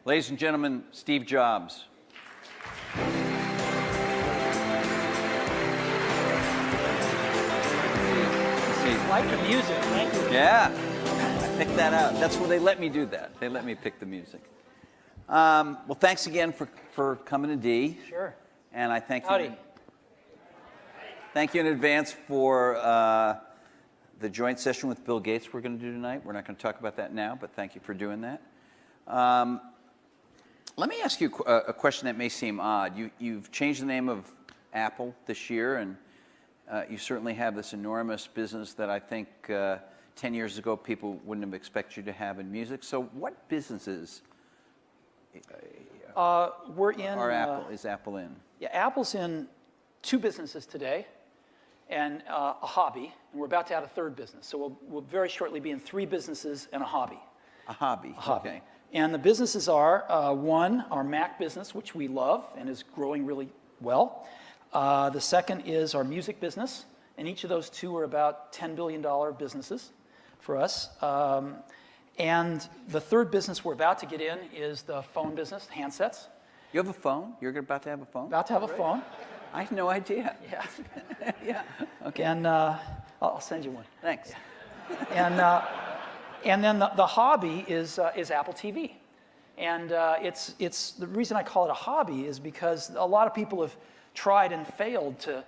Ladies and gentlemen, Steve Jobs. I like the music, thank you. Yeah, I picked that out. That's where they let me do that. They let me pick the music. Well, thanks again for coming to D. Sure. And I thank Howdy. you. Thank you in advance for the joint session with Bill Gates we're going to do tonight. We're not going to talk about that now, but thank you for doing that. Let me ask you a question that may seem odd. You've changed the name of Apple this year, and you certainly have this enormous business that I think 10 years ago people wouldn't have expected you to have in music. So what businesses is Apple in? Yeah, Apple's in 2 businesses today and a hobby, and we're about to add a 3rd business. So we'll very shortly be in 3 businesses and a hobby. A hobby. A hobby. Okay. And the businesses are, one, our Mac business, which we love and is growing really well. The second is our music business, and each of those 2 are about $10 billion businesses for us. And the 3rd business we're about to get in is the phone business, handsets. You have a phone? You're about to have a phone? About to have a phone. I had no idea. Yeah. Yeah. Okay. And I'll send you one. Thanks. And then the hobby is Apple TV. And it's the reason I call it a hobby is because a lot of people have tried and failed to,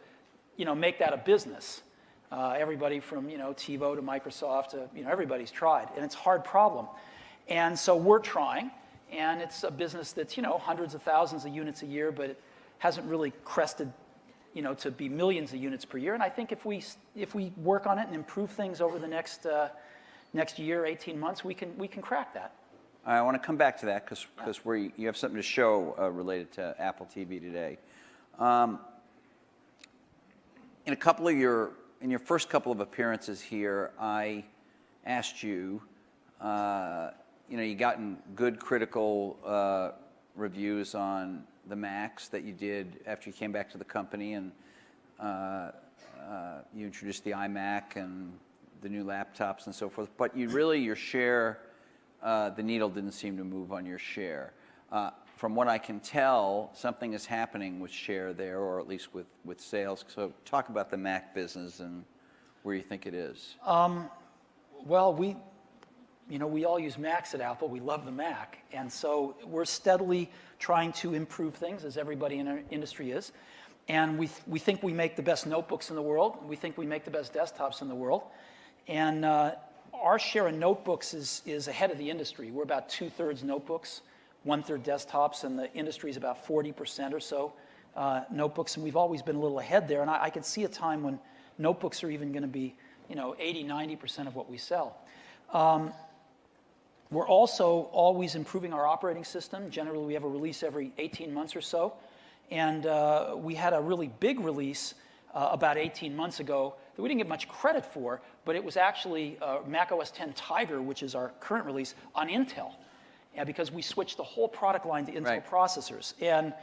make that a business. Everybody from, TiVo to Microsoft to, everybody's tried. And it's a hard problem. And so we're trying. And it's a business that's, hundreds of thousands of units a year, but it hasn't really crested, to be millions of units per year. And I think if we work on it and improve things over the next year, 18 months, we can crack that. I want to come back to that because you have something to show related to Apple TV today. In your first couple of appearances here, I asked you, you gotten good critical reviews on the Macs that you did after you came back to the company, and you introduced the iMac and the new laptops and so forth. But your share, the needle didn't seem to move on your share. From what I can tell, something is happening with share there, or at least with sales. So talk about the Mac business and where you think it is. Well, we all use Macs at Apple. We love the Mac. And so we're steadily trying to improve things, as everybody in our industry is. And we think we make the best notebooks in the world. We think we make the best desktops in the world. And our share in notebooks is ahead of the industry. We're about 2/3 notebooks, 1/3 desktops, and the industry is about 40% or so notebooks. And we've always been a little ahead there. And I can see a time when notebooks are even going to be 80, 90% of what we sell. We're also always improving our operating system. Generally, we have a release every 18 months or so. And we had a really big release about 18 months ago that we didn't get much credit for, but it was actually Mac OS X Tiger, which is our current release, on Intel. Because we switched the whole product line to Intel processors. And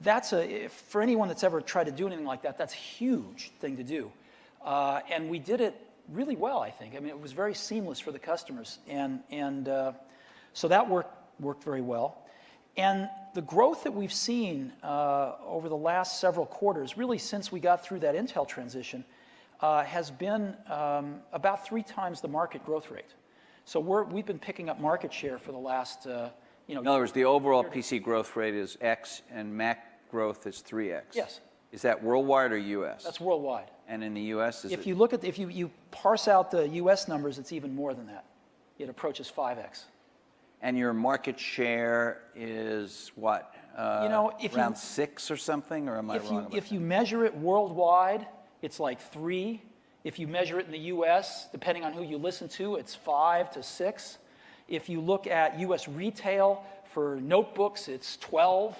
that's for anyone that's ever tried to do anything like that, that's a huge thing to do. And we did it really well, I think. I mean, it was very seamless for the customers. And so that worked very well. And the growth that we've seen over the last several quarters, really since we got through that Intel transition, has been about 3 times the market growth rate. So we've been picking up market share for the last, In other words, the overall PC growth rate is X, and Mac growth is 3X. Yes. Is that worldwide or U.S.? That's worldwide. And in the U.S., if you parse out the U.S. numbers, it's even more than that. It approaches 5X. And your market share is what? Around 6 or something, or am I wrong? If you measure it worldwide, it's like 3. If you measure it in the U.S., depending on who you listen to, it's 5 to 6. If you look at U.S. retail for notebooks, it's 12.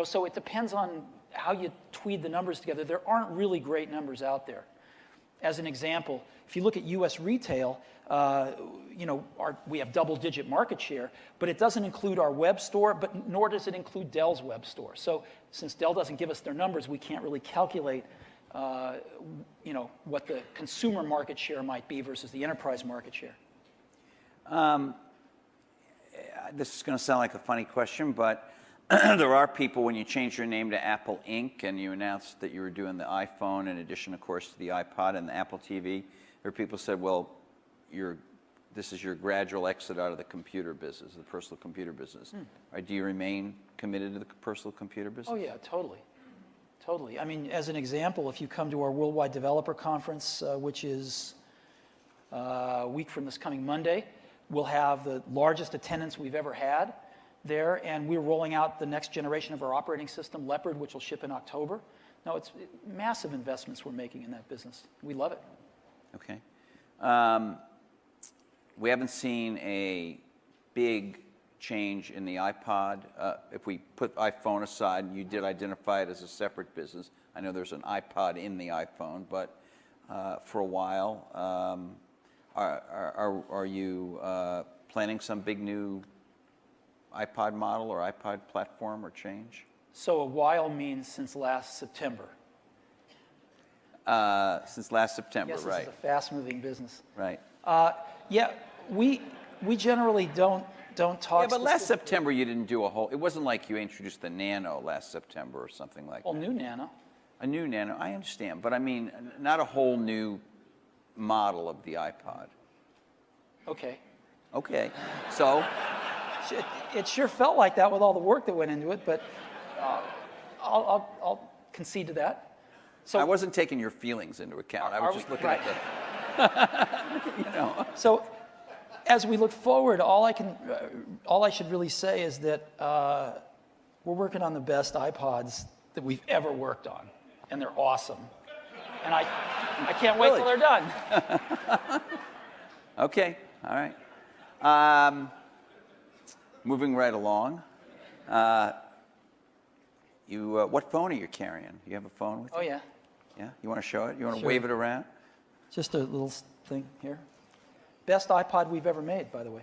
So it depends on how you tweed the numbers together. There aren't really great numbers out there. As an example, if you look at U.S. retail, we have double-digit market share, but it doesn't include our web store, but nor does it include Dell's web store. So since Dell doesn't give us their numbers, we can't really calculate what the consumer market share might be versus the enterprise market share. this is going to sound like a funny question, but there are people, when you change your name to Apple Inc. and you announced that you were doing the iPhone in addition, of course, to the iPod and the Apple TV, there are people who said, well, this is your gradual exit out of the computer business, the personal computer business. Do you remain committed to the personal computer business? Oh, yeah, totally. Totally. I mean, as an example, if you come to our Worldwide Developer Conference, which is a week from this coming Monday, we'll have the largest attendance we've ever had there, and we're rolling out the next generation of our operating system, Leopard, which will ship in October. No, it's massive investments we're making in that business. We love it. Okay. We haven't seen a big change in the iPod. If we put iPhone aside, and you did identify it as a separate business. I know there's an iPod in the iPhone, but for a while, are you planning some big new iPod model or iPod platform or change? So a while means since last September. Since last September, Yes, right? This is a fast-moving business. Right. Yeah, we generally don't talk. Yeah, but last September you didn't do a whole. It wasn't like you introduced the Nano last September or something like that. New Nano. A new Nano, I understand, but I mean, not a whole new model of the iPod. Okay. Okay, so. It sure felt like that with all the work that went into it, but I'll concede to that. So I wasn't taking your feelings into account. I was just looking at the. So, as we look forward, all I should really say is that we're working on the best iPods that we've ever worked on, and they're awesome. And I can't wait till they're done. Okay, all right. Moving right along. What phone are you carrying? You have a phone with you? Oh yeah. Yeah. You want to show it? You want to Sure. wave it around? Just a little thing here. Best iPod we've ever made, by the way.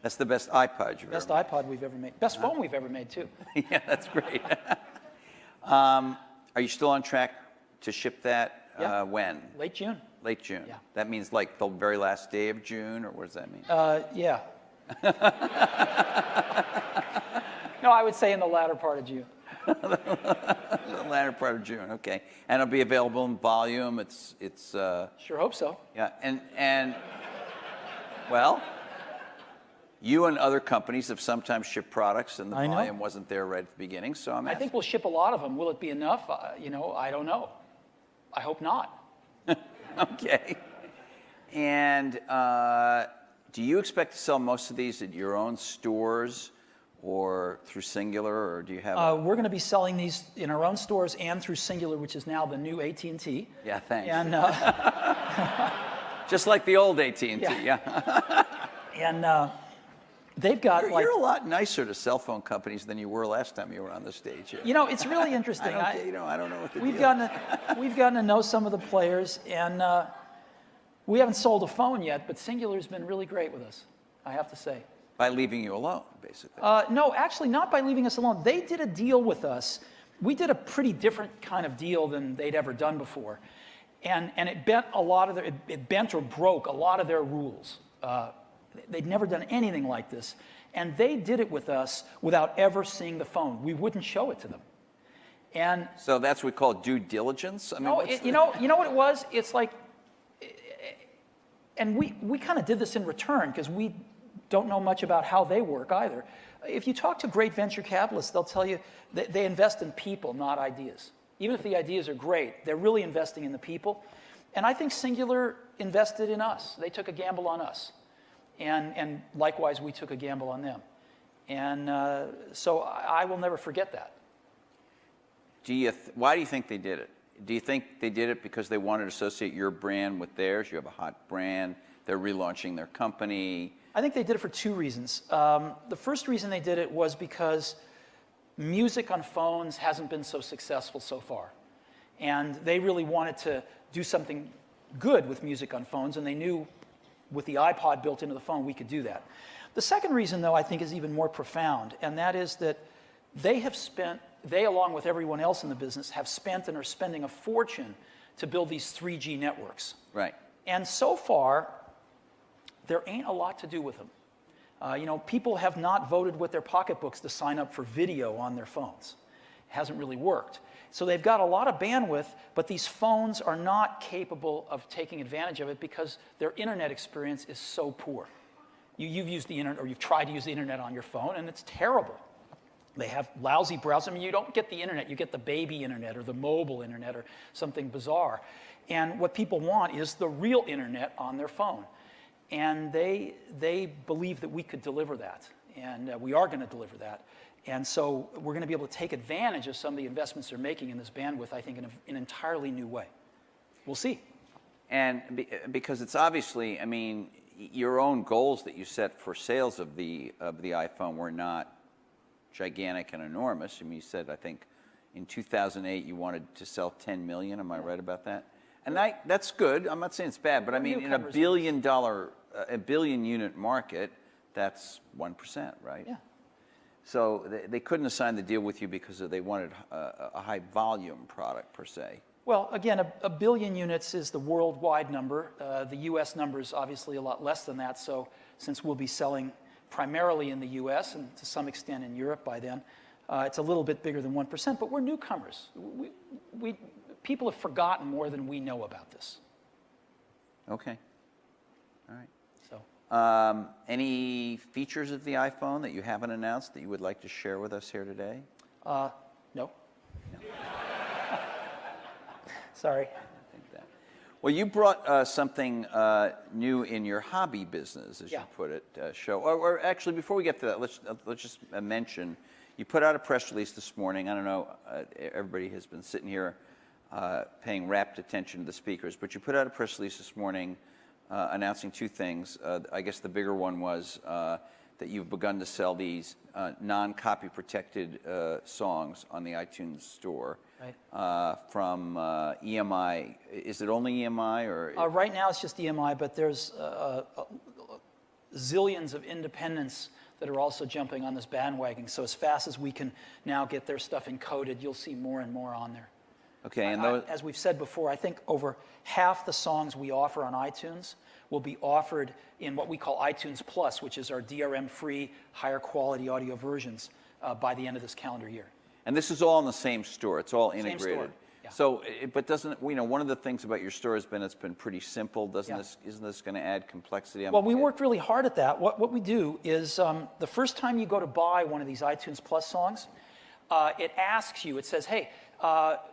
That's the best iPod you've Best ever iPod we've ever made. Best phone we've ever made, too. Yeah, that's great. Are you still on track to ship that Yeah. when? Late June. Late June. Yeah. That means like the very last day of June, or what does that mean? Yeah. No, I would say in the latter part of June. The latter part of June. Okay, and it'll be available in volume. It's. Sure hope so. Yeah, and well, you and other companies have sometimes shipped products, and the I know. volume wasn't there right at the beginning. So I'm. I think we'll ship a lot of them. Will it be enough? I don't know. I hope not. Okay. And do you expect to sell most of these at your own stores or through Singular, or do you have? We're going to be selling these in our own stores and through Singular, which is now the new AT&T. Yeah, thanks. And just like the old AT&T. Yeah. and they've got You're a lot nicer to cell phone companies than you were last time you were on the stage here. It's really interesting. I don't know what to do. We've gotten to know some of the players, and we haven't sold a phone yet, but Singular's been really great with us, I have to say. By leaving you alone, basically. No, actually, not by leaving us alone. They did a deal with us. We did a pretty different kind of deal than they'd ever done before, and it bent it bent or broke a lot of their rules. They'd never done anything like this, and they did it with us without ever seeing the phone. We wouldn't show it to them, and so that's what we call due diligence. I mean, you know what it was? It's like, and we kind of did this in return because we don't know much about how they work either. If you talk to great venture capitalists, they'll tell you that they invest in people, not ideas. Even if the ideas are great, they're really investing in the people. And I think Singular invested in us. They took a gamble on us. And likewise, we took a gamble on them. And so I will never forget that. Why do you think they did it? Do you think they did it because they wanted to associate your brand with theirs? You have a hot brand. They're relaunching their company. I think they did it for two reasons. The first reason they did it was because music on phones hasn't been so successful so far. And they really wanted to do something good with music on phones, and they knew with the iPod built into the phone, we could do that. The second reason, though, I think is even more profound, and that is that they, along with everyone else in the business, have spent and are spending a fortune to build these 3G networks. Right. And so far, there ain't a lot to do with them. People have not voted with their pocketbooks to sign up for video on their phones. It hasn't really worked. So they've got a lot of bandwidth, but these phones are not capable of taking advantage of it because their internet experience is so poor. You've used the internet, or you've tried to use the internet on your phone, and it's terrible. They have lousy browsers. I mean, you don't get the internet. You get the baby internet or the mobile internet or something bizarre. And what people want is the real internet on their phone. And they believe that we could deliver that. And we are going to deliver that. And so we're going to be able to take advantage of some of the investments they're making in this bandwidth, I think, in an entirely new way. We'll see. And because it's obviously, I mean, your own goals that you set for sales of the iPhone were not gigantic and enormous. I mean, you said, I think, in 2008 you wanted to sell 10 million. Am I right about that? And that's good. I'm not saying it's bad, but I mean, in $1 billion, a billion unit market, that's 1%, right? Yeah. So they couldn't have signed the deal with you because they wanted a high volume product per se. Well, again, a billion units is the worldwide number. The U.S. number is obviously a lot less than that. So since we'll be selling primarily in the U.S. and to some extent in Europe by then, it's a little bit bigger than 1%. But we're newcomers. People have forgotten more than we know about this. Okay. All right. So, any features of the iPhone that you haven't announced that you would like to share with us here today? No. Sorry. I think that. Well, you brought something new in your hobby business, as you put it, show. Or actually, before we get to that, let's just mention, you put out a press release this morning. I don't know, everybody has been sitting here paying rapt attention to the speakers, but you put out a press release this morning announcing two things. I guess the bigger one was that you've begun to sell these non-copy protected songs on the iTunes store. Right. From EMI. Is it only EMI or? Right now it's just EMI, but there's zillions of independents that are also jumping on this bandwagon. So as fast as we can now get their stuff encoded, you'll see more and more on there. Okay, and those, as we've said before, I think over half the songs we offer on iTunes will be offered in what we call iTunes Plus, which is our DRM-free, higher quality audio versions by the end of this calendar year. and this is all in the same store. It's all integrated. Same store. Yeah. So, but doesn't, one of the things about your store has been it's been pretty simple. Isn't this going to add complexity? Well, we worked really hard at that. What we do is the first time you go to buy one of these iTunes Plus songs, it asks you, it says, hey,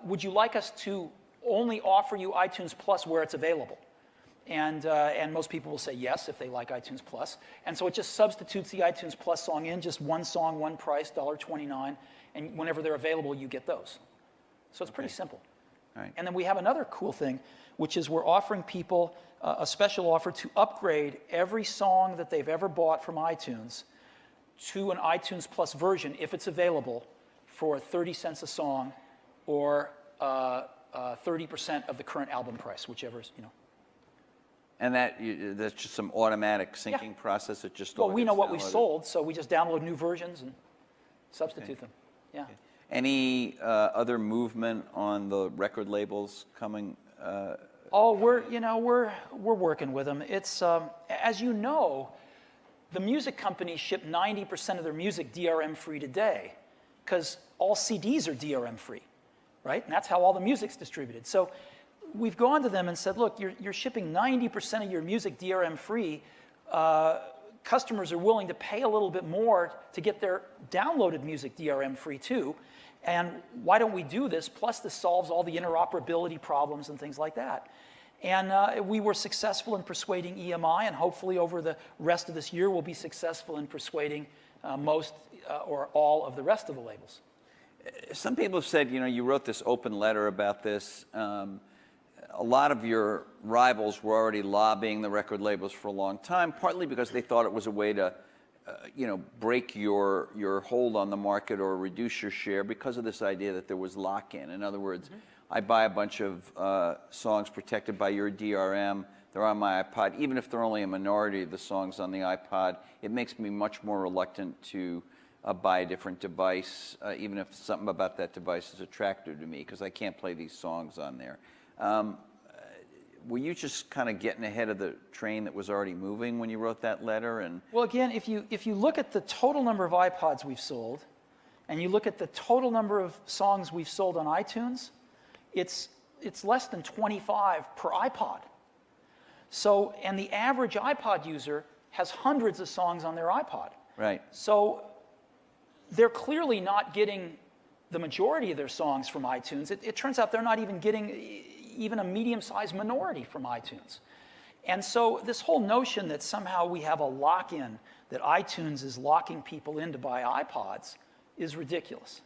would you like us to only offer you iTunes Plus where it's available? And most people will say yes if they like iTunes Plus. And so it just substitutes the iTunes Plus song in, just one song, one price, $1.29, and whenever they're available, you get those. So it's pretty simple. All right. And then we have another cool thing, which is we're offering people a special offer to upgrade every song that they've ever bought from iTunes to an iTunes Plus version, if it's available, for 30 cents a song or 30% of the current album price, whichever's, And that's just some automatic syncing process. It just we know what we've downloaded. sold, so we just download new versions and substitute them. Yeah. Okay. Any other movement on the record labels coming? Oh, we're working with them. It's as you know, the music companies ship 90% of their music DRM free today, because all CDs are DRM free, right? And that's how all the music's distributed. So we've gone to them and said, look, you're shipping 90% of your music DRM free. Customers are willing to pay a little bit more to get their downloaded music DRM free too. And why don't we do this? Plus, this solves all the interoperability problems and things like that. And we were successful in persuading EMI, and hopefully over the rest of this year, we'll be successful in persuading most or all of the rest of the labels. Some people have said, you wrote this open letter about this. A lot of your rivals were already lobbying the record labels for a long time, partly because they thought it was a way to, break your hold on the market or reduce your share because of this idea that there was lock-in. In other words, I buy a bunch of songs protected by your DRM. They're on my iPod. Even if they're only a minority of the songs on the iPod, it makes me much more reluctant to buy a different device, even if something about that device is attractive to me, because I can't play these songs on there. were you just kind of getting ahead of the train that was already moving when you wrote that letter? And Well, again, if you look at the total number of iPods we've sold, and you look at the total number of songs we've sold on iTunes, it's less than 25 per iPod. So, and the average iPod user has hundreds of songs on their iPod. right. So they're clearly not getting the majority of their songs from iTunes. It turns out they're not even getting even a medium-sized minority from iTunes. And so this whole notion that somehow we have a lock-in, that iTunes is locking people in to buy iPods, is ridiculous.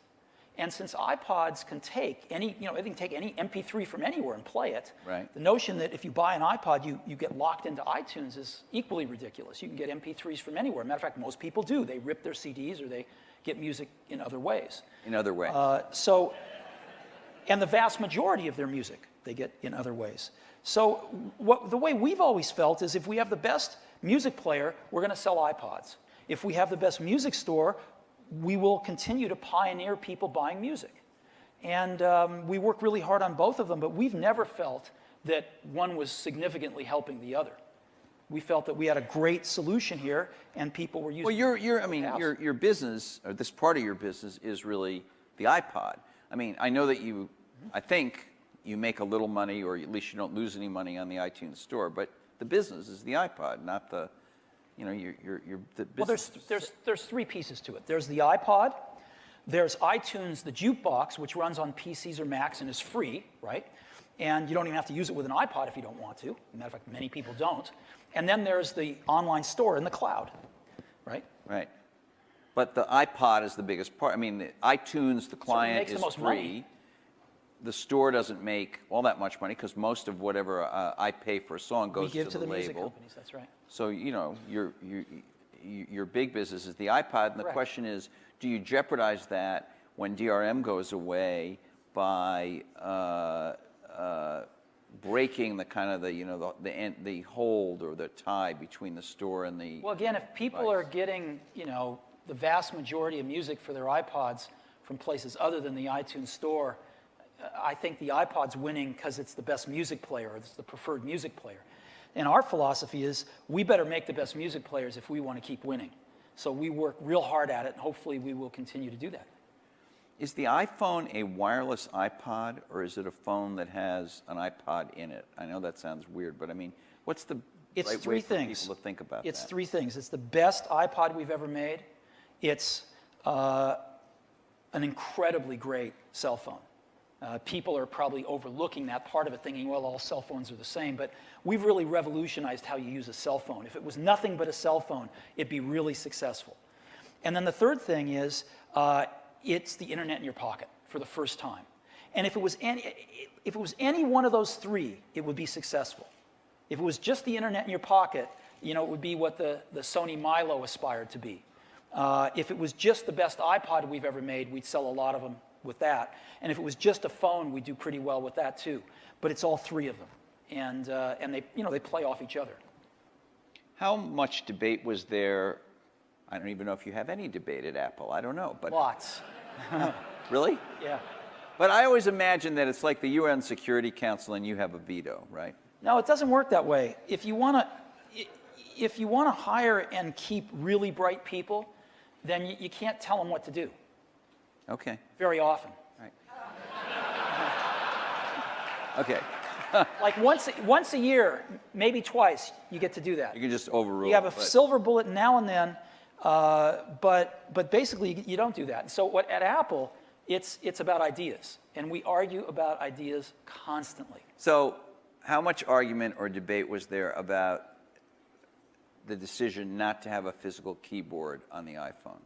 And since iPods can take any, they can take any MP3 from anywhere and play it, Right. the notion that if you buy an iPod, you get locked into iTunes is equally ridiculous. You can get MP3s from anywhere. Matter of fact, most people do. They rip their CDs or they get music in other ways. In other ways. And the vast majority of their music they get in other ways. So the way we've always felt is if we have the best music player, we're going to sell iPods. If we have the best music store, we will continue to pioneer people buying music. And we work really hard on both of them, but we've never felt that one was significantly helping the other. We felt that we had a great solution here, and people were using well, your business, or this part of your business, is really the iPod. I mean, I know that I think you make a little money, or at least you don't lose any money on the iTunes store, but the business is the iPod, not the, the business. Well, there's three pieces to it. There's the iPod, there's iTunes, the jukebox, which runs on PCs or Macs and is free, right? And you don't even have to use it with an iPod if you don't want to. As a matter of fact, many people don't. And then there's the online store in the cloud, right? Right. But the iPod is the biggest part. I mean, the iTunes, the client is free. Money. The store doesn't make all that much money because most of whatever I pay for a song goes we give to the label. music companies, that's right. So, your big business is the iPod, and the Correct. question is, do you jeopardize that when DRM goes away by breaking the kind of the hold or the tie between the store and the Well, again, if people are getting, the vast majority of music for their iPods from places other than the iTunes store, I think the iPod's winning because it's the best music player, or it's the preferred music player. And our philosophy is we better make the best music players if we want to keep winning. So we work real hard at it, and hopefully we will continue to do that. Is the iPhone a wireless iPod, or is it a phone that has an iPod in it? I know that sounds weird, but I mean, what's the It's right three way for things. people to think about It's that? three things. It's the best iPod we've ever made. It's an incredibly great cell phone. People are probably overlooking that part of it, thinking, well, all cell phones are the same. But we've really revolutionized how you use a cell phone. If it was nothing but a cell phone, it'd be really successful. And then the third thing is it's the internet in your pocket for the first time. And if it was any one of those three, it would be successful. If it was just the internet in your pocket, it would be what the Sony Milo aspired to be. If it was just the best iPod we've ever made, we'd sell a lot of them with that. And if it was just a phone, we'd do pretty well with that too. But it's all three of them, and they play off each other. How much debate was there? I don't even know if you have any debate at Apple. I don't know, but Lots. really? Yeah. But I always imagine that it's like the UN Security Council and you have a veto, right? No, it doesn't work that way. If you want to hire and keep really bright people, then you can't tell them what to do. Okay. Very often. Right. Okay. Like once a year, maybe twice, you get to do that. You can just overrule. You have a it, but- silver bullet now and then, but basically you don't do that. So at Apple, it's about ideas, and we argue about ideas constantly. So, how much argument or debate was there about the decision not to have a physical keyboard on the iPhone?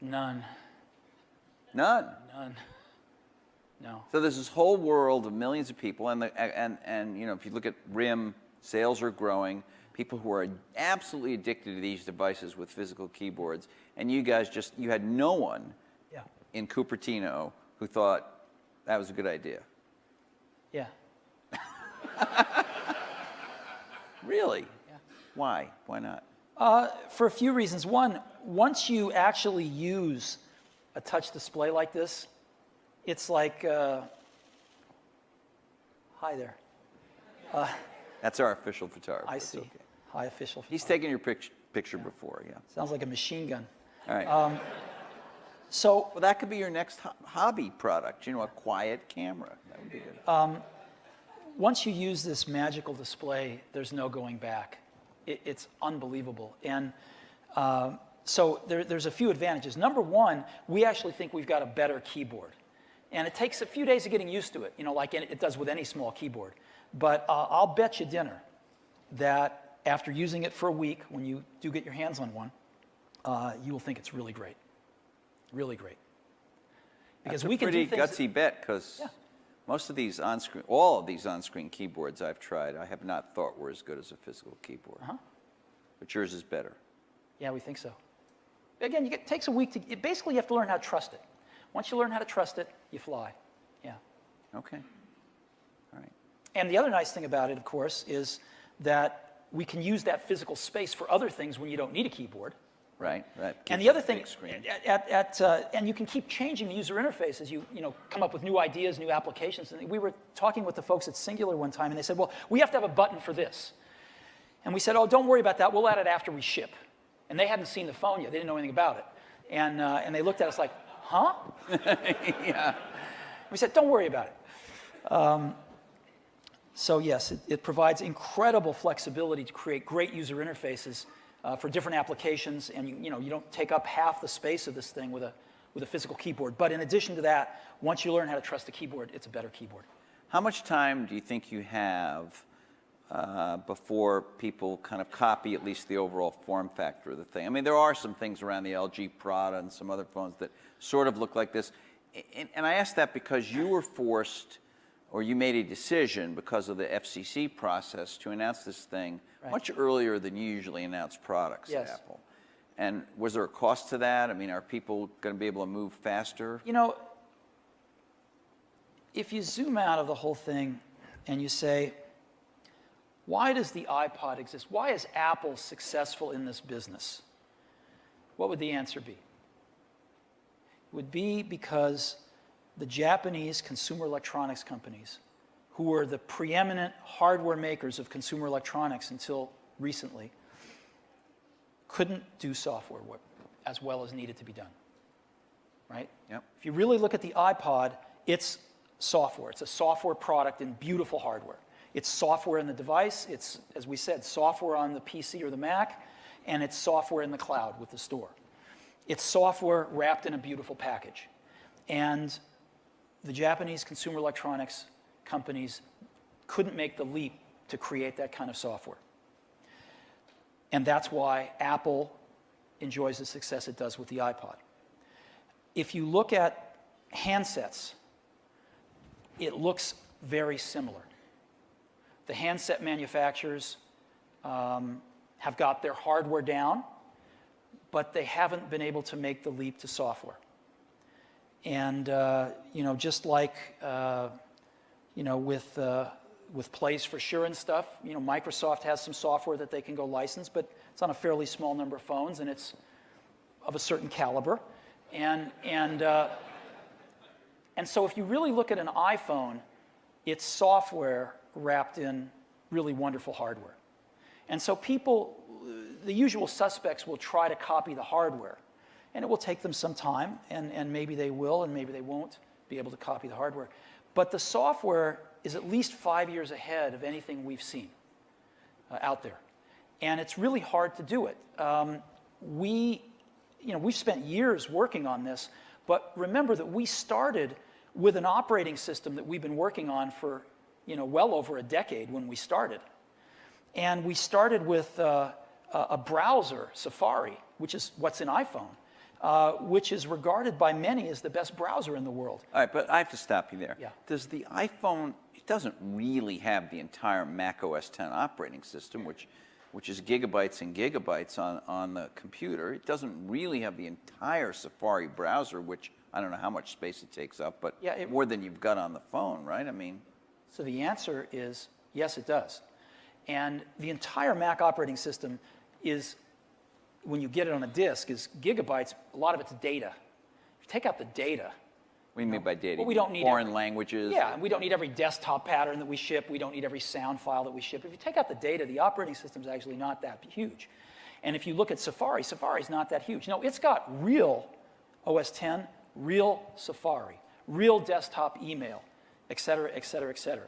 None. None. None. No. So there's this whole world of millions of people, and if you look at RIM, sales are growing. People who are absolutely addicted to these devices with physical keyboards, and you guys you had no one in Cupertino who thought that was a good idea. Yeah. Really? Yeah. Why? Why not? For a few reasons. One, once you actually use a touch display like this, it's like Hi there. That's our official photographer. I It's see. okay. Hi, official. He's taken your picture before, yeah. Sounds like a machine gun. All right. So Well, that could be your next hobby product, a quiet camera. That would be good. once you use this magical display, there's no going back. It's unbelievable. And so there's a few advantages. Number one, we actually think we've got a better keyboard. And it takes a few days of getting used to it, like it does with any small keyboard. But I'll bet you dinner that after using it for a week, when you do get your hands on one, you will think it's really great. Really great. Because we can do pretty things gutsy bet, because most of these on-screen, all of these on-screen keyboards I've tried, I have not thought were as good as a physical keyboard. But yours is better. Yeah, we think so. Again, it takes a week to, basically you have to learn how to trust it. Once you learn how to trust it, you fly. Yeah. Okay. All right. And the other nice thing about it, of course, is that we can use that physical space for other things when you don't need a keyboard. Right. And the other thing, and you can keep changing the user interface as you come up with new ideas, new applications. And we were talking with the folks at Singular one time, and they said, well, we have to have a button for this. And we said, oh, don't worry about that. We'll add it after we ship. And they hadn't seen the phone yet. They didn't know anything about it. And they looked at us like, huh? Yeah. We said, don't worry about it. So yes, it provides incredible flexibility to create great user interfaces for different applications, and you don't take up half the space of this thing with a physical keyboard. But in addition to that, once you learn how to trust the keyboard, it's a better keyboard. How much time do you think you have before people kind of copy at least the overall form factor of the thing? I mean, there are some things around the LG Prada and some other phones that sort of look like this. And I ask that because you were forced, or you made a decision because of the FCC process to announce this thing much earlier than you usually announce products at Apple. And was there a cost to that? I mean, are people going to be able to move faster? If you zoom out of the whole thing and you say, why does the iPod exist? Why is Apple successful in this business? What would the answer be? It would be because the Japanese consumer electronics companies, who were the preeminent hardware makers of consumer electronics until recently, couldn't do software as well as needed to be done, right? Yep. If you really look at the iPod, it's software. It's a software product in beautiful hardware. It's software in the device. It's, as we said, software on the PC or the Mac, and it's software in the cloud with the store. It's software wrapped in a beautiful package. And the Japanese consumer electronics companies couldn't make the leap to create that kind of software. And that's why Apple enjoys the success it does with the iPod. If you look at handsets, it looks very similar. The handset manufacturers have got their hardware down, but they haven't been able to make the leap to software. And just like with Plays for Sure and stuff, Microsoft has some software that they can go license, but it's on a fairly small number of phones, and it's of a certain caliber. And so if you really look at an iPhone, it's software wrapped in really wonderful hardware. And so people, the usual suspects, will try to copy the hardware. And it will take them some time, and maybe they will, and maybe they won't be able to copy the hardware. But the software is at least 5 years ahead of anything we've seen out there. And it's really hard to do it. We've spent years working on this, but remember that we started with an operating system that we've been working on for well over a decade when we started. And we started with a browser, Safari, which is what's in iPhone, which is regarded by many as the best browser in the world. All right, but I have to stop you there. Yeah. Does the iPhone, it doesn't really have the entire Mac OS X operating system, which is gigabytes and gigabytes on the computer. It doesn't really have the entire Safari browser, which I don't know how much space it takes up, but more than you've got on the phone, right? I mean. So the answer is yes, it does. And the entire Mac operating system is, when you get it on a disk, is gigabytes. A lot of it's data. If you take out the data, What do you mean by data? Well, we don't need foreign languages? Yeah, and we don't need every desktop pattern that we ship. We don't need every sound file that we ship. If you take out the data, the operating system's actually not that huge. And if you look at Safari, Safari's not that huge. No, it's got real OS X, real Safari, real desktop email, et cetera, et cetera, et cetera.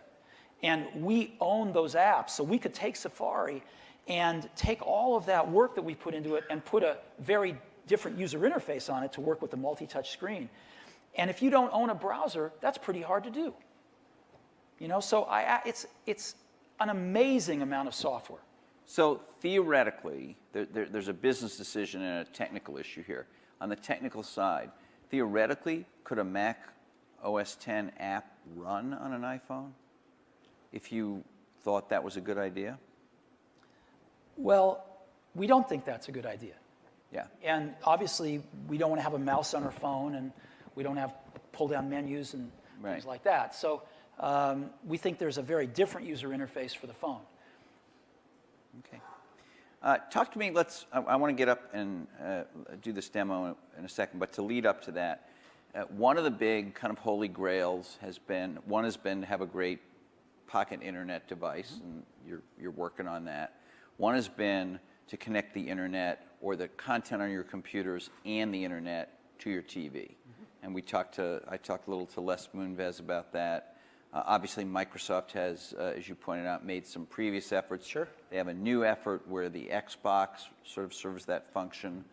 And we own those apps, so we could take Safari and take all of that work that we put into it and put a very different user interface on it to work with the multi-touch screen. And if you don't own a browser, that's pretty hard to do. You know, so it's an amazing amount of software. So theoretically, there's a business decision and a technical issue here. On the technical side, theoretically, could a Mac OS X app run on an iPhone if you thought that was a good idea? Well, we don't think that's a good idea. Yeah. And obviously, we don't want to have a mouse on our phone, and we don't have pull-down menus and things like that. So we think there's a very different user interface for the phone. Okay. Talk to me, I want to get up and do this demo in a second, but to lead up to that, one of the big kind of holy grails has been to have a great pocket internet device, and you're working on that. One has been to connect the internet or the content on your computers and the internet to your TV. And I talked a little to Les Moonves about that. Obviously, Microsoft has, as you pointed out, made some previous efforts. Sure. They have a new effort where the Xbox sort of serves that function,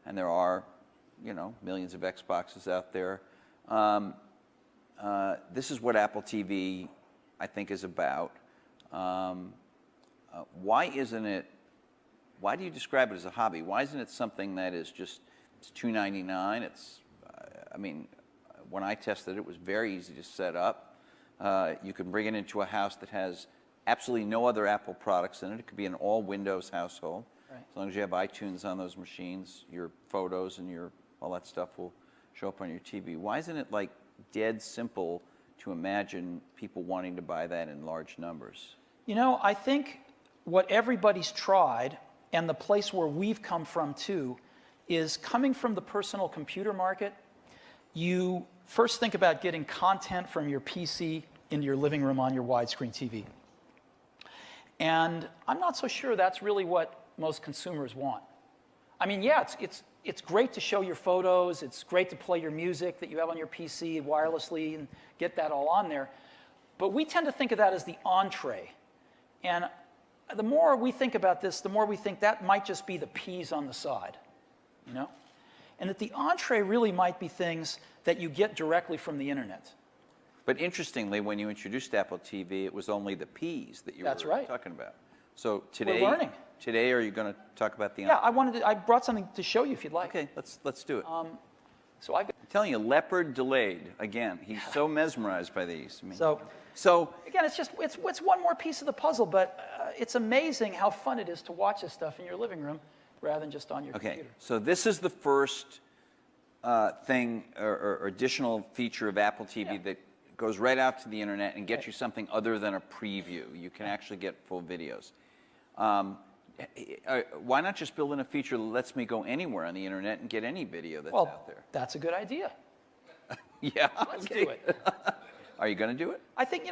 and there are, millions of Xboxes out there. This is what Apple TV, I think, is about. Why do you describe it as a hobby? Why isn't it something that is just, it's $2.99? When I tested it, it was very easy to set up. You can bring it into a house that has absolutely no other Apple products in it. It could be an all Windows household. Right. As long as you have iTunes on those machines, your photos and all that stuff will show up on your TV. Why isn't it like dead simple to imagine people wanting to buy that in large numbers? I think what everybody's tried, and the place where we've come from too, is coming from the personal computer market. You first think about getting content from your PC into your living room on your widescreen TV. And I'm not so sure that's really what most consumers want. Yeah, it's great to show your photos. It's great to play your music that you have on your PC wirelessly and get that all on there. But we tend to think of that as the entree. And the more we think about this, the more we think that might just be the peas on the side, And that the entree really might be things that you get directly from the internet. But interestingly, when you introduced Apple TV, it was only the peas that you were talking about. So today, we're learning. Today, are you going to talk about the? Yeah, I brought something to show you if you'd like. Okay, let's do it. I'm telling you, Leopard delayed again. He's so mesmerized by these. So again, it's one more piece of the puzzle, but it's amazing how fun it is to watch this stuff in your living room rather than just on your computer. So this is the first thing or additional feature of Apple TV that goes right out to the internet and gets you something other than a preview. You can actually get full videos. Why not just build in a feature that lets me go anywhere on the internet and get any video that's out there? That's a good idea. Yeah, let's do it. Are you going to do it? I think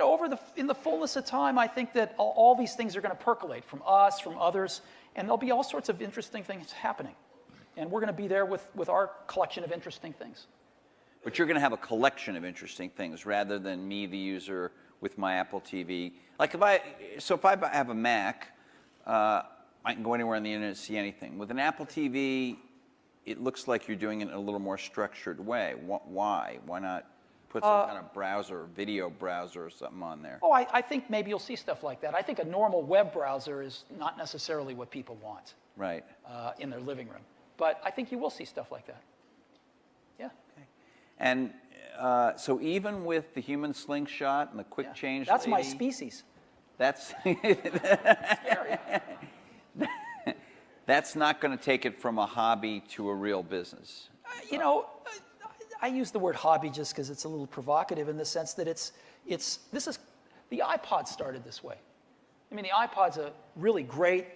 in the fullness of time, I think that all these things are going to percolate from us, from others, and there'll be all sorts of interesting things happening, and we're going to be there with our collection of interesting things. But you're going to have a collection of interesting things rather than me, the user, with my Apple TV. Like if I have a Mac, I can go anywhere on the internet and see anything. With an Apple TV, it looks like you're doing it in a little more structured way. Why? Why not put some kind of browser, video browser or something on there? Oh, I think maybe you'll see stuff like that. I think a normal web browser is not necessarily what people want in their living room. But I think you will see stuff like that. Yeah. Okay. And so even with the human slingshot and the quick change That's lady, my species. That's that's not going to take it from a hobby to a real business. I use the word hobby just because it's a little provocative in the sense that the iPod started this way. The iPod's a really great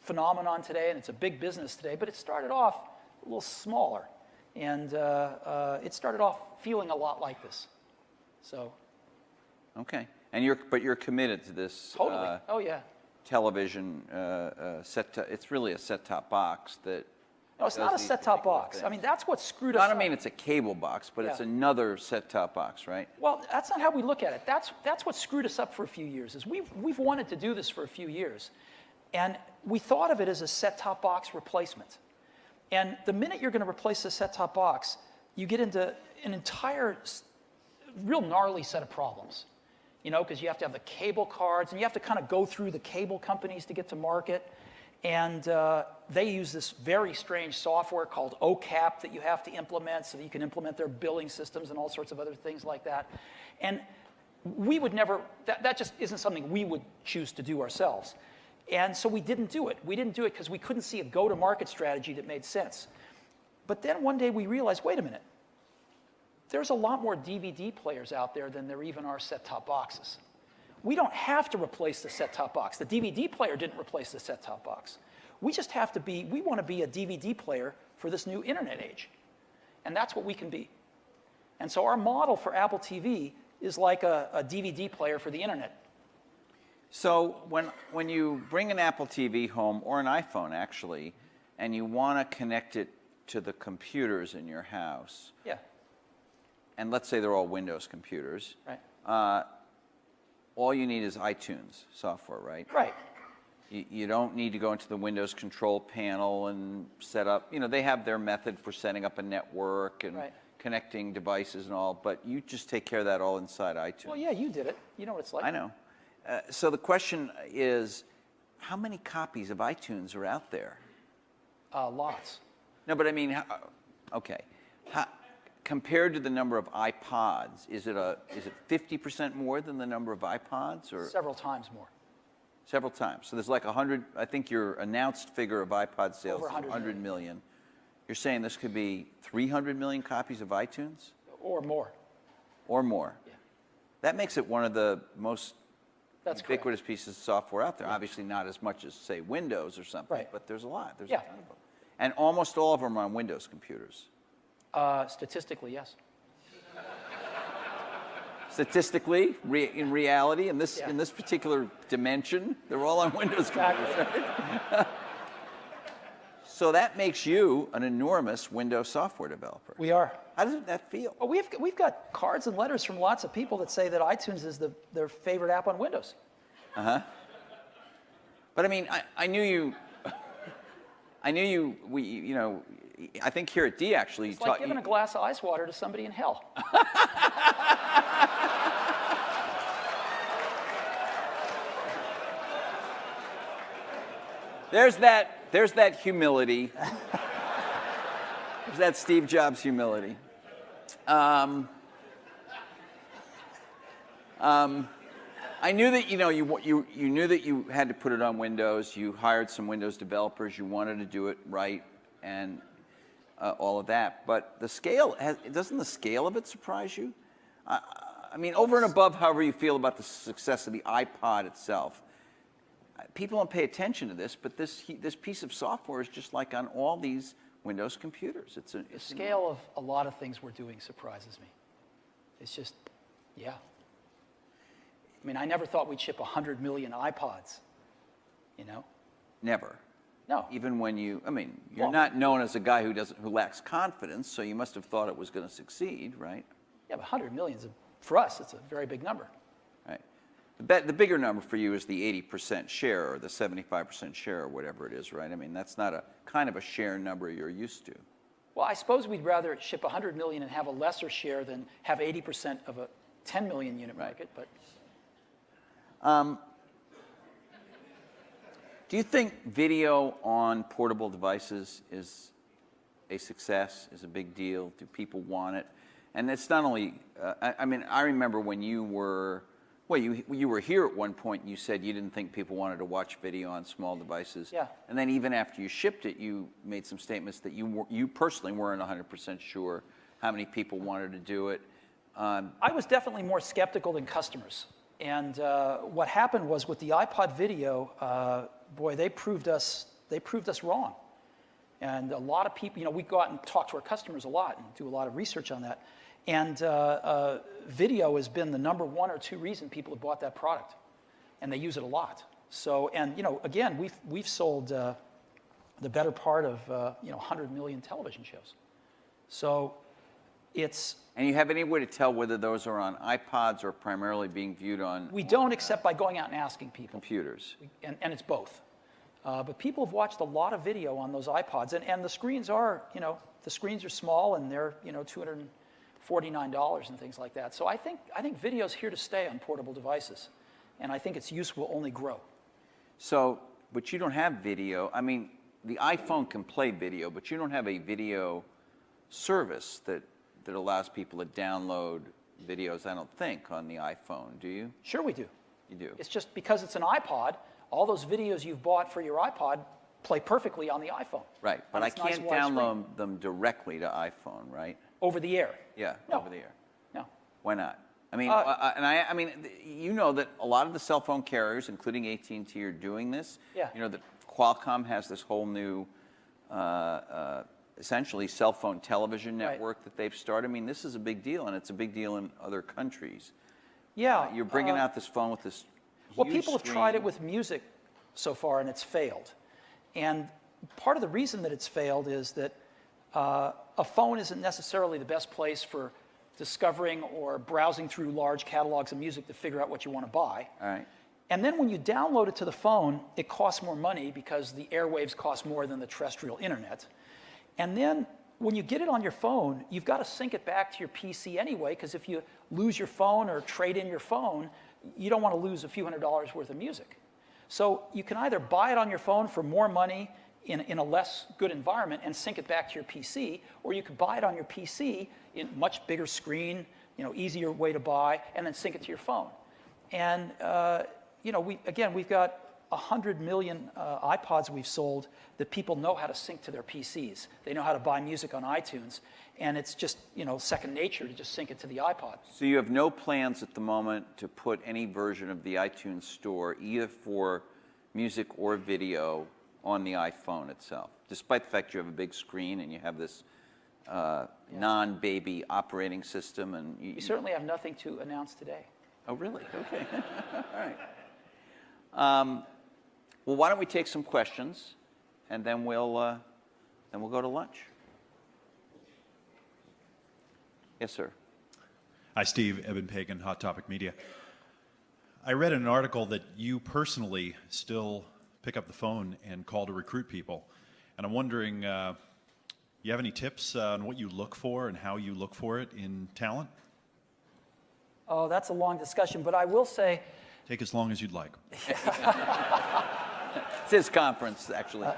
phenomenon today, and it's a big business today, but it started off a little smaller. And it started off feeling a lot like this. So. Okay. And but you're committed to this. Totally. Oh, yeah. Television it's really a set-top box that. No, it's not a set-top box. Things. I mean, that's what screwed us up. I don't mean it's a cable box, but it's another set-top box, right? Well, that's not how we look at it. That's what screwed us up for a few years. Is we've wanted to do this for a few years, and we thought of it as a set-top box replacement. And the minute you're going to replace the set-top box, you get into an entire, real gnarly set of problems. You know, because you have to have the cable cards, and you have to kind of go through the cable companies to get to market. And they use this very strange software called OCAP that you have to implement so that you can implement their billing systems and all sorts of other things like that. And we would never, that just isn't something we would choose to do ourselves. And so we didn't do it. We didn't do it because we couldn't see a go-to-market strategy that made sense. But then one day we realized, wait a minute, there's a lot more DVD players out there than there even are set-top boxes. We don't have to replace the set-top box. The DVD player didn't replace the set-top box. We just have to be, we want to be a DVD player for this new internet age. And that's what we can be. And so our model for Apple TV is like a DVD player for the internet. So when you bring an Apple TV home, or an iPhone actually, and you want to connect it to the computers in your house, yeah. And let's say they're all Windows computers, right. All you need is iTunes software, right? Right. You don't need to go into the Windows control panel and set up, you know, they have their method for setting up a network and connecting devices and all, but you just take care of that all inside iTunes. Well, yeah, you did it. You know what it's like. I know. So the question is, how many copies of iTunes are out there? Lots. No, but I mean, okay. Compared to the number of iPods, is it 50% more than the number of iPods, or several times more? Several times. So there's like 100. I think your announced figure of iPod sales is 100 million. You're saying this could be 300 million copies of iTunes, or more. Or more. Yeah. That makes it one of the most ubiquitous correct. pieces of software out there. Yeah. Obviously, not as much as say Windows or something, but there's a lot. There's a ton of them, and almost all of them are on Windows computers. Statistically, yes. Statistically, in reality, in this particular dimension, they're all on Windows computers. Right? So that makes you an enormous Windows software developer. We are. How does that feel? Well, we've got cards and letters from lots of people that say that iTunes is their favorite app on Windows. Uh-huh. But I mean, I knew you. You know, I think here at D actually. It's like giving a glass of ice water to somebody in hell. There's that humility. There's that Steve Jobs humility. I knew that you knew that you had to put it on Windows. You hired some Windows developers. You wanted to do it right, and all of that. But the scale doesn't the scale of it surprise you? I mean, over and above however you feel about the success of the iPod itself, people don't pay attention to this. But this piece of software is just like on all these Windows computers. The scale of a lot of things we're doing surprises me. It's just, yeah. I mean, I never thought we'd ship 100 million iPods, you know? Never. No. Even when you're not known as a guy who lacks confidence, so you must have thought it was going to succeed, right? Yeah, but 100 million, for us, it's a very big number. Right. The bigger number for you is the 80% share or the 75% share or whatever it is, right? I mean, that's not a kind of a share number you're used to. Well, I suppose we'd rather ship 100 million and have a lesser share than have 80% of a 10 million unit market, but... do you think video on portable devices is a success, is a big deal? Do people want it? And it's not only, I mean, I remember when you were here at one point and you said you didn't think people wanted to watch video on small devices. Yeah. And then even after you shipped it, you made some statements that you personally weren't 100% sure how many people wanted to do it. I was definitely more skeptical than customers. And what happened was with the iPod video, boy, they proved us wrong. And a lot of people, we go out and talk to our customers a lot and do a lot of research on that. And video has been the number 1 or 2 reason people have bought that product. And they use it a lot. So, and again, we've sold the better part of 100 million television shows. So it's... And you have any way to tell whether those are on iPods or primarily being viewed on... We don't, except by going out and asking people. Computers. And it's both. But people have watched a lot of video on those iPods. And the screens are, the screens are small and they're, $249 and things like that. So I think video's here to stay on portable devices. And I think its use will only grow. So, but you don't have video. I mean, the iPhone can play video, but you don't have a video service that allows people to download videos, I don't think, on the iPhone, do you? Sure we do. You do. It's just because it's an iPod, all those videos you've bought for your iPod play perfectly on the iPhone. Right, but I can't download them directly to iPhone, right? Over the air? Yeah, no. Over the air. No. Why not? I mean, I mean, you know that a lot of the cell phone carriers, including AT&T, are doing this. Yeah. You know that Qualcomm has this whole new, essentially, cell phone television network that they've started. I mean, this is a big deal, and it's a big deal in other countries. Yeah. You're bringing out this phone with this Well, huge people have screen. tried it with music so far, and it's failed. And part of the reason that it's failed is that a phone isn't necessarily the best place for discovering or browsing through large catalogs of music to figure out what you want to buy. All right. And then when you download it to the phone, it costs more money because the airwaves cost more than the terrestrial internet. And then when you get it on your phone, you've got to sync it back to your PC anyway, because if you lose your phone or trade in your phone, you don't want to lose a few $100s worth of music. So you can either buy it on your phone for more money in a less good environment and sync it back to your PC, or you could buy it on your PC in much bigger screen, easier way to buy, and then sync it to your phone. And we've got 100 million iPods we've sold that people know how to sync to their PCs. They know how to buy music on iTunes, and it's just second nature to just sync it to the iPod. So you have no plans at the moment to put any version of the iTunes store, either for music or video, on the iPhone itself, despite the fact you have a big screen and you have this non-baby operating system. And you certainly have nothing to announce today. Oh, really? Okay. All right. Well, why don't we take some questions, and then we'll go to lunch. Yes, sir. Hi, Steve. Eben Pagan, Hot Topic Media. I read in an article that you personally still pick up the phone and call to recruit people. And I'm wondering, you have any tips on what you look for and how you look for it in talent? Oh, that's a long discussion, but I will say... Take as long as you'd like. It's his conference, actually.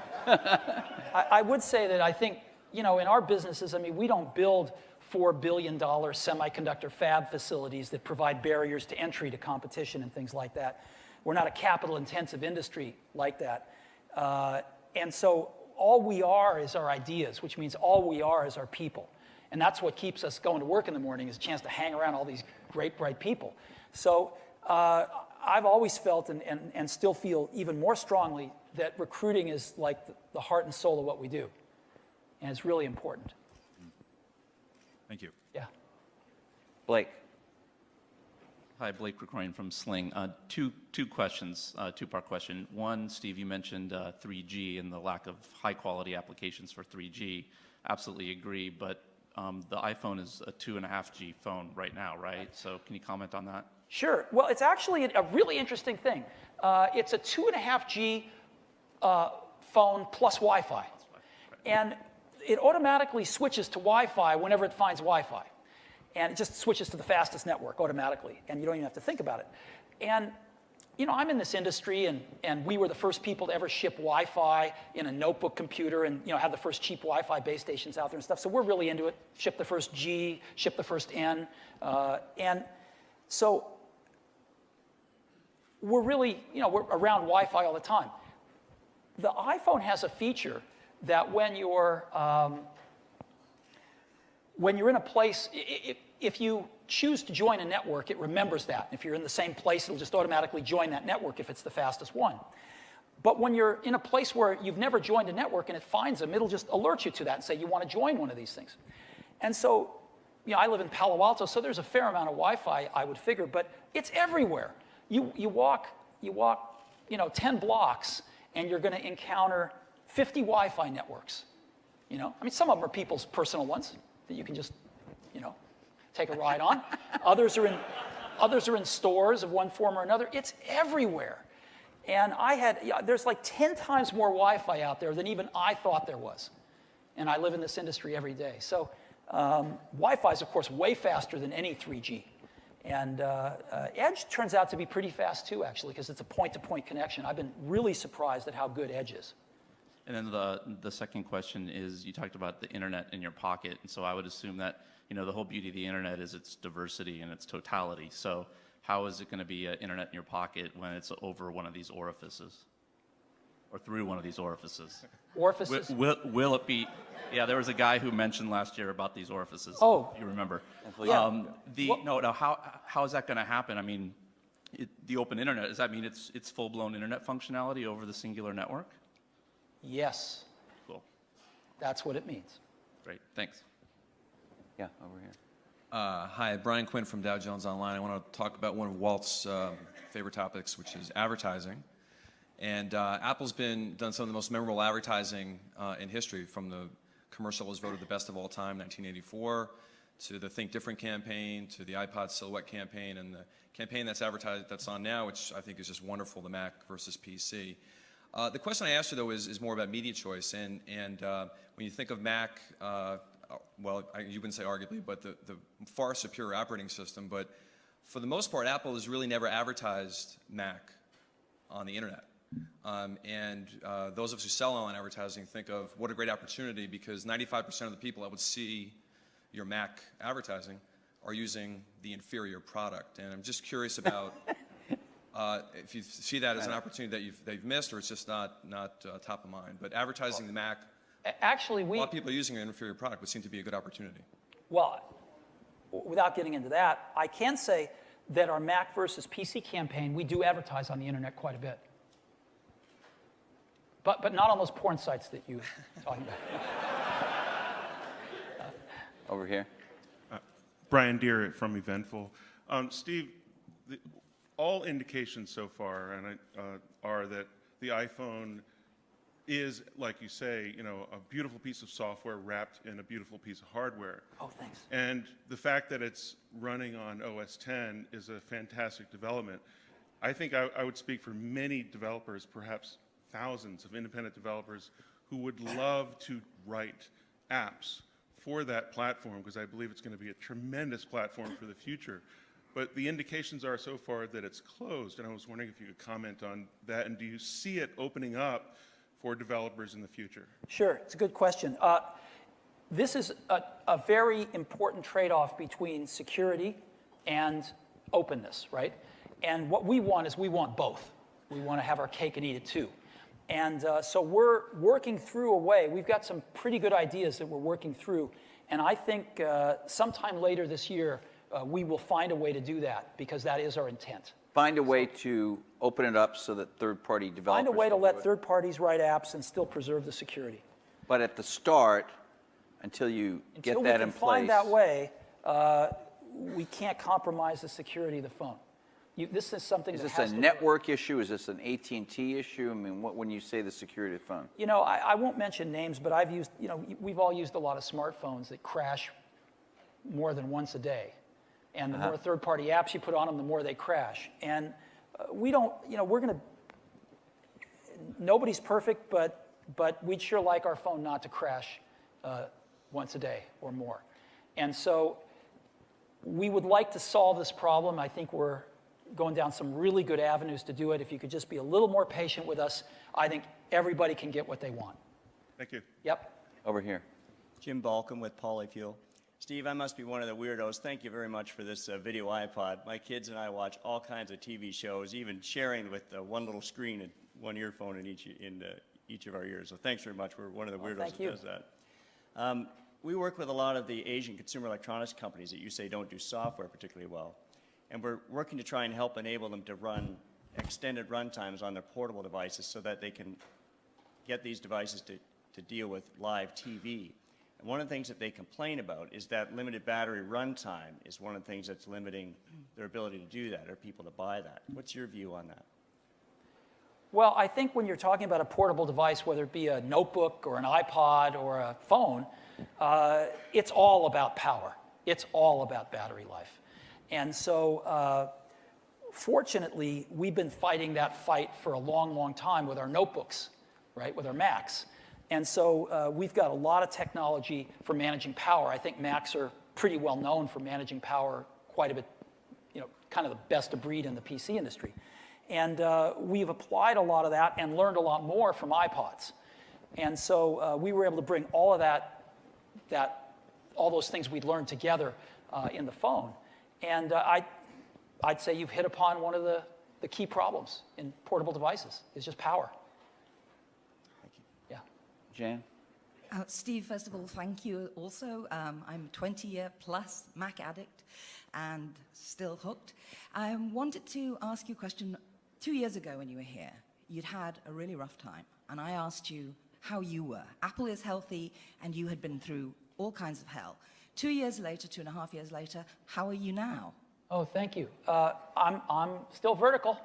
I would say that I think, in our businesses, we don't build $4 billion semiconductor fab facilities that provide barriers to entry to competition and things like that. We're not a capital-intensive industry like that. And so all we are is our ideas, which means all we are is our people. And that's what keeps us going to work in the morning, is a chance to hang around all these great, bright people. So I've always felt and still feel even more strongly that recruiting is like the heart and soul of what we do. And it's really important. Thank you. Yeah. Blake. Hi, Blake Recorrian from Sling. Two questions, two-part question. One, Steve, you mentioned 3G and the lack of high-quality applications for 3G. Absolutely agree, but the iPhone is a 2.5G phone right now, right? So can you comment on that? Sure. Well, it's actually a really interesting thing. It's a 2.5G phone plus Wi-Fi. Right. And it automatically switches to Wi-Fi whenever it finds Wi-Fi. And it just switches to the fastest network automatically, and you don't even have to think about it. And, I'm in this industry, and we were the first people to ever ship Wi-Fi in a notebook computer and, have the first cheap Wi-Fi base stations out there and stuff. So we're really into it. Ship the first G, ship the first N. And so we're really, we're around Wi-Fi all the time. The iPhone has a feature that when you're in a place, if you choose to join a network, it remembers that. If you're in the same place, it'll just automatically join that network if it's the fastest one. But when you're in a place where you've never joined a network and it finds them, it'll just alert you to that and say you want to join one of these things. And so, I live in Palo Alto, so there's a fair amount of Wi-Fi, I would figure, but it's everywhere. You walk 10 blocks, and you're going to encounter 50 Wi-Fi networks. Some of them are people's personal ones that you can just, take a ride on. Others are in stores of one form or another. It's everywhere. And there's like 10 times more Wi-Fi out there than even I thought there was. And I live in this industry every day. So Wi-Fi is, of course, way faster than any 3G. And Edge turns out to be pretty fast, too, actually, because it's a point-to-point connection. I've been really surprised at how good Edge is. And then the second question is, you talked about the internet in your pocket, and so I would assume that the whole beauty of the internet is its diversity and its totality. So how is it going to be internet in your pocket when it's over one of these orifices, or through one of these orifices? Orifices? Will it be? Yeah, there was a guy who mentioned last year about these orifices. Oh, you remember? Yeah. How is that going to happen? I mean, the open internet, does that mean it's full-blown internet functionality over the singular network? Yes. Cool. That's what it means. Great. Thanks. Yeah, over here. Hi, Brian Quinn from Dow Jones Online. I want to talk about one of Walt's favorite topics, which is advertising. And Apple's done some of the most memorable advertising in history, from the commercial was voted the best of all time, 1984, to the Think Different campaign, to the iPod Silhouette campaign, and the campaign that's on now, which I think is just wonderful, the Mac versus PC. The question I asked you, though, is more about media choice. And when you think of Mac, you wouldn't say arguably, but the far superior operating system. But for the most part, Apple has really never advertised Mac on the internet. Those of us who sell online advertising think of what a great opportunity, because 95% of the people that would see your Mac advertising are using the inferior product. And I'm just curious about if you see that as an opportunity that you've missed, or it's just not top of mind. But advertising the Mac, actually, a lot of people are using an inferior product, would seem to be a good opportunity. Well, without getting into that, I can say that our Mac versus PC campaign, we do advertise on the internet quite a bit. But not on those porn sites that you were talking about. Over here. Brian Deere from Eventful. Steve, all indications so far are that the iPhone is, like you say, a beautiful piece of software wrapped in a beautiful piece of hardware. Oh, thanks. And the fact that it's running on OS X is a fantastic development. I think I would speak for many developers, perhaps thousands of independent developers, who would love to write apps for that platform, because I believe it's going to be a tremendous platform for the future. But the indications are so far that it's closed, and I was wondering if you could comment on that, and do you see it opening up for developers in the future? Sure, it's a good question. This is a very important trade-off between security and openness, right? And what we want is we want both. We want to have our cake and eat it too. And so we're working through a way. We've got some pretty good ideas that we're working through. And I think sometime later this year, we will find a way to do that, because that is our intent. Find a way to open it up so that third-party developers Find a way to can let do it. third parties write apps and still preserve the security. But at the start, until you get that in place. Until we can find that way, we can't compromise the security of the phone. This is something Is that this has a to network issue? Is this an AT&T issue? I mean, when you say the security of the phone? I won't mention names, but I've used, we've all used a lot of smartphones that crash more than once a day. And the more third-party apps you put on them, the more they crash. And we don't, nobody's perfect, but we'd sure like our phone not to crash once a day or more. And so we would like to solve this problem. I think we're going down some really good avenues to do it. If you could just be a little more patient with us, I think everybody can get what they want. Thank you. Yep. Over here. Jim Balcom with Polyfuel. Steve, I must be one of the weirdos. Thank you very much for this video iPod. My kids and I watch all kinds of TV shows, even sharing with one little screen and one earphone in each of our ears. So thanks very much. We're one of the weirdos that does that. We work with a lot of the Asian consumer electronics companies that you say don't do software particularly well. And we're working to try and help enable them to run extended runtimes on their portable devices so that they can get these devices to deal with live TV. And one of the things that they complain about is that limited battery runtime is one of the things that's limiting their ability to do that, or people to buy that. What's your view on that? Well, I think when you're talking about a portable device, whether it be a notebook or an iPod or a phone, it's all about power. It's all about battery life. And so, fortunately, we've been fighting that fight for a long, long time with our notebooks, right, with our Macs. And so we've got a lot of technology for managing power. I think Macs are pretty well known for managing power quite a bit, kind of the best of breed in the PC industry. And we've applied a lot of that and learned a lot more from iPods. And so we were able to bring all of all those things we'd learned together in the phone. And I'd say you've hit upon one of the key problems in portable devices, is just power. Thank you. Yeah. Jan? Steve, first of all, thank you also. I'm a 20-year-plus Mac addict and still hooked. I wanted to ask you a question. 2 years ago when you were here, you'd had a really rough time, and I asked you how you were. Apple is healthy, and you had been through all kinds of hell. 2 years later, 2.5 years later, how are you now? Oh, thank you. I'm still vertical.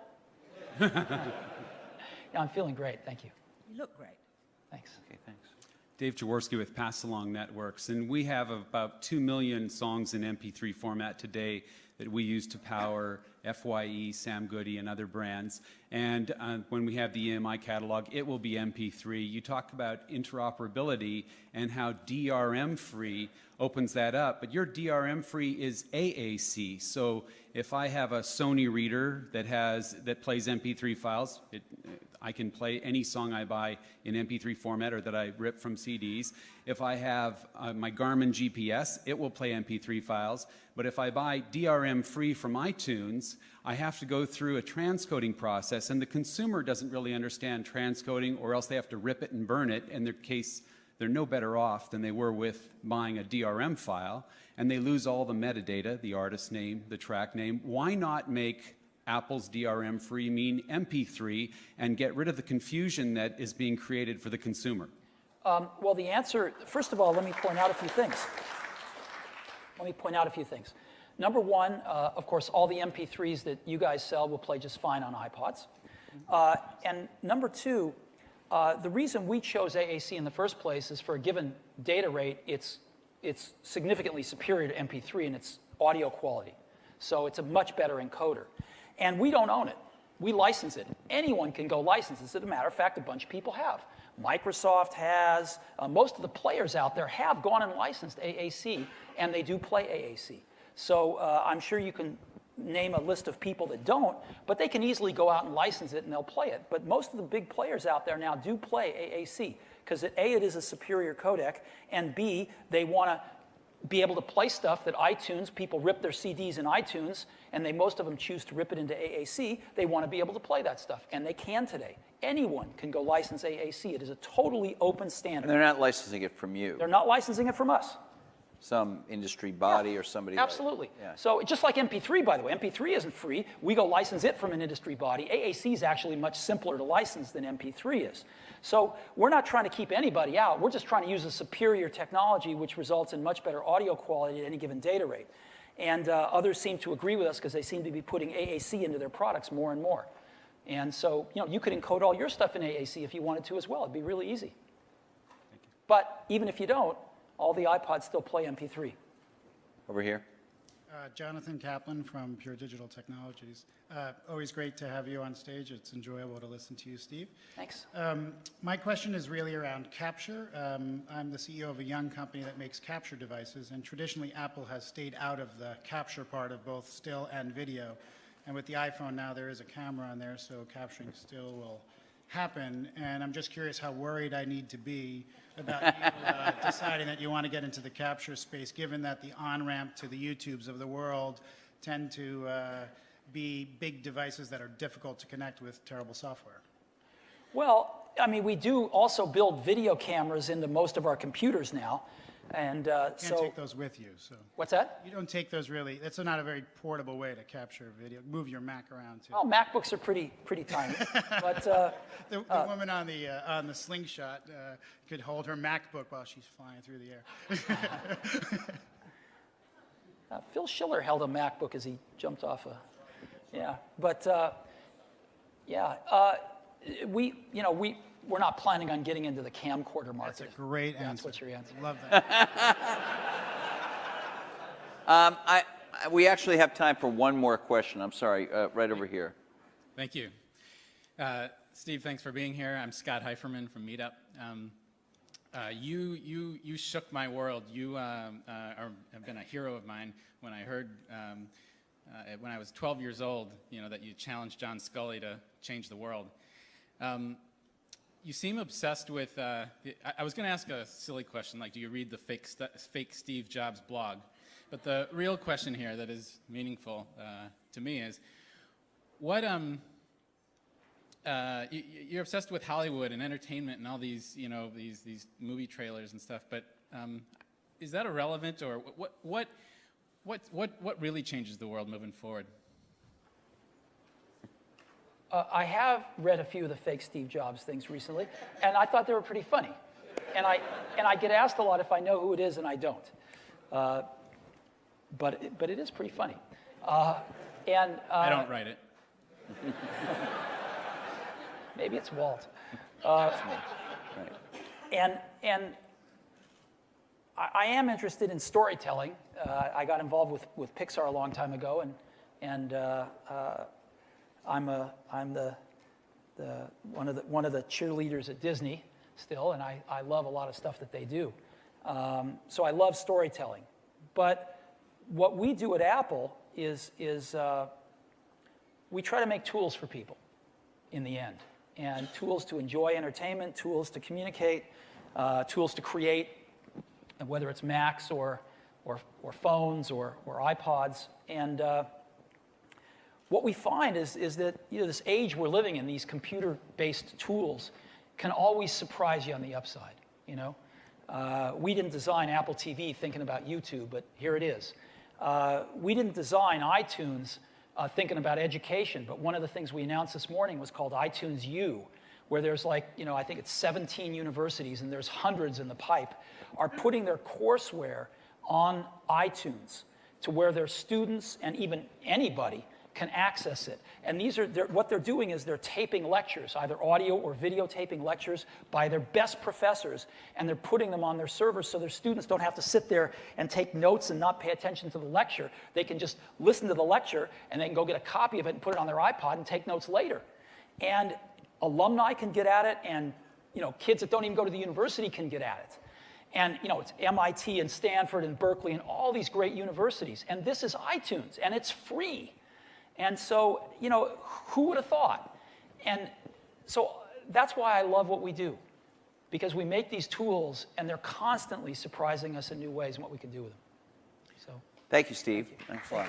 Yeah, I'm feeling great. Thank you. You look great. Thanks. Okay, thanks. Dave Jaworski with Pass Along Networks, and we have about 2 million songs in MP3 format today that we use to power FYE, Sam Goody, and other brands. And when we have the EMI catalog, it will be MP3. You talk about interoperability and how DRM-free opens that up, but your DRM-free is AAC. So if I have a Sony reader that plays MP3 files, I can play any song I buy in MP3 format or that I rip from CDs. If I have my Garmin GPS, it will play MP3 files. But if I buy DRM-free from iTunes, I have to go through a transcoding process, and the consumer doesn't really understand transcoding, or else they have to rip it and burn it. In their case, they're no better off than they were with buying a DRM file, and they lose all the metadata, the artist name, the track name. Why not make Apple's DRM-free mean MP3 and get rid of the confusion that is being created for the consumer? Well, the answer, first of all, let me point out a few things. Number one, of course, all the MP3s that you guys sell will play just fine on iPods. And number two, the reason we chose AAC in the first place is for a given data rate, it's significantly superior to MP3 in its audio quality. So it's a much better encoder. And we don't own it. We license it. Anyone can go license it. As a matter of fact, a bunch of people have. Microsoft has. Most of the players out there have gone and licensed AAC, and they do play AAC. So I'm sure you can name a list of people that don't, but they can easily go out and license it, and they'll play it. But most of the big players out there now do play AAC, because A, it is a superior codec, and B, they want to be able to play stuff that iTunes, people rip their CDs in iTunes, and most of them choose to rip it into AAC. They want to be able to play that stuff, and they can today. Anyone can go license AAC. It is a totally open standard. And they're not licensing it from you. They're not licensing it from us. Some industry body or somebody. Absolutely. Yeah. So just like MP3, by the way, MP3 isn't free. We go license it from an industry body. AAC is actually much simpler to license than MP3 is. So we're not trying to keep anybody out. We're just trying to use a superior technology which results in much better audio quality at any given data rate. And others seem to agree with us because they seem to be putting AAC into their products more and more. And so, you could encode all your stuff in AAC if you wanted to as well. It'd be really easy. Thank you. But even if you don't, all the iPods still play MP3. Over here. Jonathan Kaplan from Pure Digital Technologies. Always great to have you on stage. It's enjoyable to listen to you, Steve. Thanks. My question is really around capture. I'm the CEO of a young company that makes capture devices, and traditionally Apple has stayed out of the capture part of both still and video. And with the iPhone now, there is a camera on there, so capturing still will happen. And I'm just curious how worried I need to be about you deciding that you want to get into the capture space, given that the on-ramp to the YouTubes of the world tend to be big devices that are difficult to connect with terrible software. Well, I mean, we do also build video cameras into most of our computers now. And You can't so, take those with you, so. what's that? You don't take those really, that's not a very portable way to capture video. Move your Mac around too. Well, MacBooks are pretty tiny, but The woman on the slingshot could hold her MacBook while she's flying through the air. Phil Schiller held a MacBook as he jumped off a, yeah. But we're not planning on getting into the camcorder market. That's a great answer. That's what's your answer. Love that. We actually have time for one more question. I'm sorry, right over here. Thank you. Steve, thanks for being here. I'm Scott Heiferman from Meetup. You shook my world. You have been a hero of mine when I heard, when I was 12 years old, that you challenged John Scully to change the world. You seem obsessed with, I was going to ask a silly question, like do you read the fake Steve Jobs blog? But the real question here that is meaningful to me is, what, you're obsessed with Hollywood and entertainment and all these, these movie trailers and stuff, but is that irrelevant, or what really changes the world moving forward? I have read a few of the fake Steve Jobs things recently, and I thought they were pretty funny. And I get asked a lot if I know who it is, and I don't. But it is pretty funny. I don't write it. Maybe it's Walt. Right. And I am interested in storytelling. I got involved with Pixar a long time ago, and I'm one of the cheerleaders at Disney still, and I love a lot of stuff that they do. So I love storytelling. But what we do at Apple is we try to make tools for people in the end, and tools to enjoy entertainment, tools to communicate, tools to create, and whether it's Macs or phones or iPods. And what we find is that this age we're living in, these computer-based tools can always surprise you on the upside. We didn't design Apple TV thinking about YouTube, but here it is. We didn't design iTunes thinking about education, but one of the things we announced this morning was called iTunes U, where there's I think it's 17 universities, and there's hundreds in the pipe, are putting their courseware on iTunes to where their students and even anybody can access it. And what they're doing is they're taping lectures, either audio or videotaping lectures by their best professors, and they're putting them on their servers so their students don't have to sit there and take notes and not pay attention to the lecture. They can just listen to the lecture, and they can go get a copy of it and put it on their iPod and take notes later. And alumni can get at it, and kids that don't even go to the university can get at it. And it's MIT and Stanford and Berkeley and all these great universities. And this is iTunes, and it's free. And so, who would have thought? And so that's why I love what we do, because we make these tools, and they're constantly surprising us in new ways and what we can do with them. So, Thank you, Steve. thank you. Thanks a lot.